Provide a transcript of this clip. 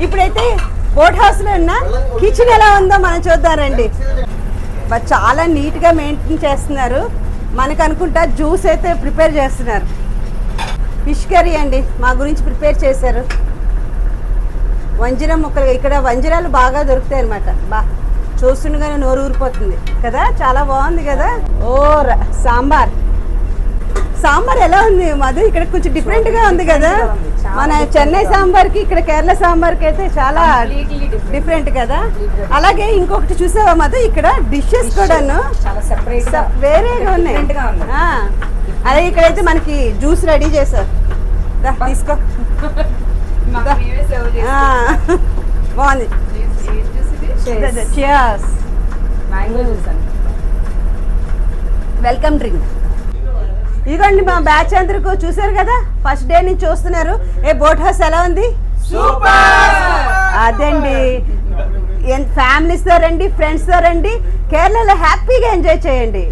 ఇప్పుడైతే బోట్ హౌస్లో ఉన్న కిచెన్ ఎలా ఉందో మనం చూద్దామండి. చాలా నీట్గా మెయింటైన్ చేస్తున్నారు. మనకు అనుకుంటా జ్యూస్ అయితే ప్రిపేర్ చేస్తున్నారు. ఫిష్ కర్రీ అండి మా గురించి ప్రిపేర్ చేశారు. వంజరం ముక్కలు, ఇక్కడ వంజరాలు బాగా దొరుకుతాయి అనమాట. చూస్తుండగానే నోరు ఊరిపోతుంది కదా, చాలా బాగుంది కదా. సాంబార్ ఎలా ఉంది మధు? ఇక్కడ కొంచెం డిఫరెంట్ గా ఉంది కదా, మన చెన్నై సాంబార్ కి ఇక్కడ కేరళ సాంబార్ కి అయితే చాలా డిఫరెంట్ కదా. అలాగే ఇంకొకటి చూసావా మధు, ఇక్కడ డిషెస్ కూడాను వేరేగా ఉన్నాయి. అలాగే ఇక్కడైతే మనకి జ్యూస్ రెడీ చేశారు, తీసుకో. బాగుంది. Welcome drink. ఇదిగోండి మా బ్యాచ్ అందరికీ చూసారు కదా, ఫస్ట్ డే నుంచి చూస్తున్నారు. బోట్ హౌస్ ఎలా ఉంది? అదండి, ఫ్యామిలీస్తో రండి, ఫ్రెండ్స్తో రండి, కేరళలో హ్యాపీగా ఎంజాయ్ చేయండి.